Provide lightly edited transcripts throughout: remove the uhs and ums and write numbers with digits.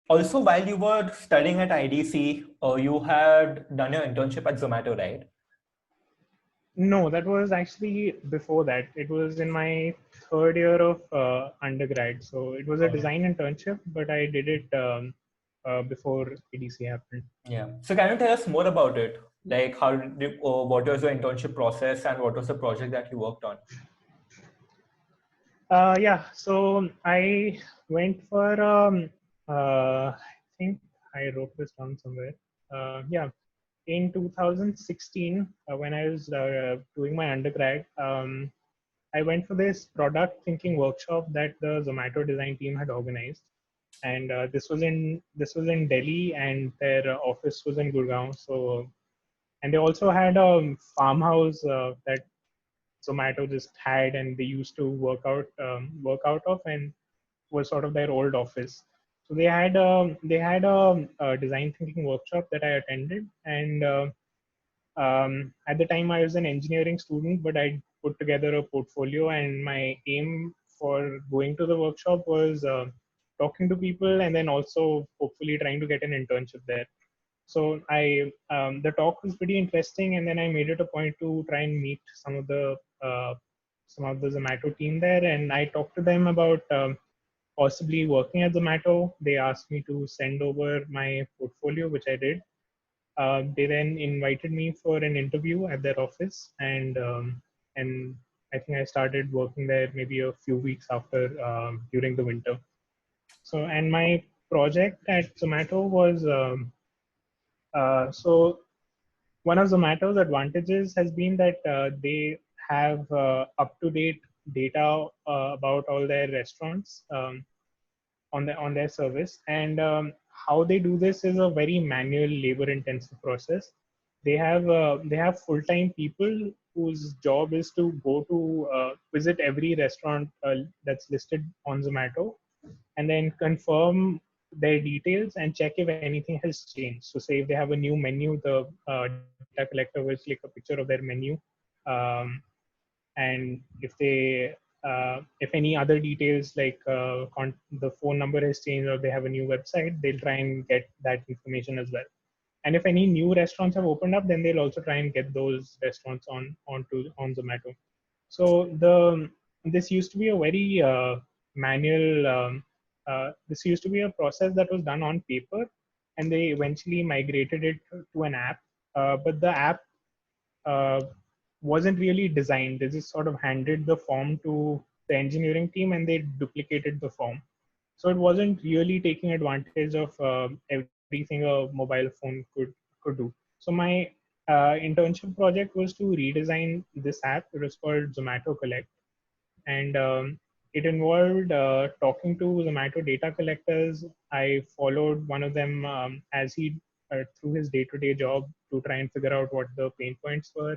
Also, while you were studying at IDC, you had done your internship at Zomato, right? No, that was actually before that. It was in my third year of undergrad. So it was a Okay. design internship, but I did it before ADC happened. Yeah. So can you tell us more about it? Like how did you, what was your internship process and what was the project that you worked on? Yeah, so I went for, I think I wrote this down somewhere. Yeah, in 2016, when I was doing my undergrad, I went for this product thinking workshop that the Zomato design team had organized, and this was in Delhi, and their office was in Gurgaon. So, and they also had a farmhouse that Zomato just had, and they used to work out of, and was sort of their old office. So they had a design thinking workshop that I attended, and at the time I was an engineering student, but I put together a portfolio, and my aim for going to the workshop was talking to people, and then also hopefully trying to get an internship there. So the talk was pretty interesting, and then I made it a point to try and meet uh, some of the Zomato team there, and I talked to them about possibly working at Zomato. They asked me to send over my portfolio, which I did. They then invited me for an interview at their office, and I think I started working there maybe a few weeks after during the winter. So, and my project at Zomato was so one of Zomato's advantages has been that they have up-to-date data about all their restaurants on their service, and how they do this is a very manual, labor-intensive process. They have full-time people whose job is to go to visit every restaurant that's listed on Zomato, and then confirm their details and check if anything has changed. So say if they have a new menu, the data collector will click a picture of their menu. Um, and if any other details like the phone number has changed or they have a new website, they'll try and get that information as well. And if any new restaurants have opened up, then they'll also try and get those restaurants on Zomato. So this used to be a very manual. This used to be a process that was done on paper, and they eventually migrated it to an app. But the app uh, wasn't really designed. They just sort of handed the form to the engineering team, and they duplicated the form. So it wasn't really taking advantage of everything a mobile phone could do. So my internship project was to redesign this app. It was called Zomato Collect, and it involved talking to Zomato data collectors. I followed one of them as he through his day-to-day job to try and figure out what the pain points were.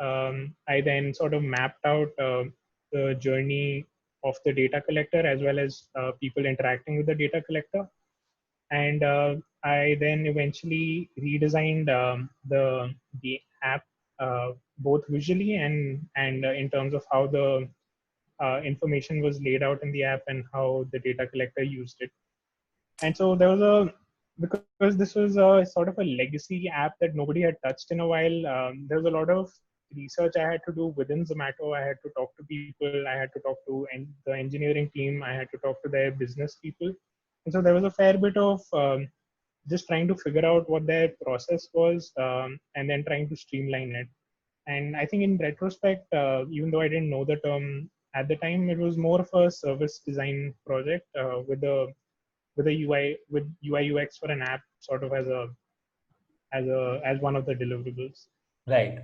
I then sort of mapped out the journey of the data collector as well as people interacting with the data collector. And I then eventually redesigned the app both visually and in terms of how the information was laid out in the app and how the data collector used it. And so there was because this was a sort of a legacy app that nobody had touched in a while. There was a lot of research I had to do within Zomato. I had to talk to people. I had to talk to the engineering team. I had to talk to their business people. And so there was a fair bit of just trying to figure out what their process was and then trying to streamline it. And I think in retrospect, even though I didn't know the term at the time, it was more of a service design project with a UI UX for an app, sort of as one of the deliverables. Right.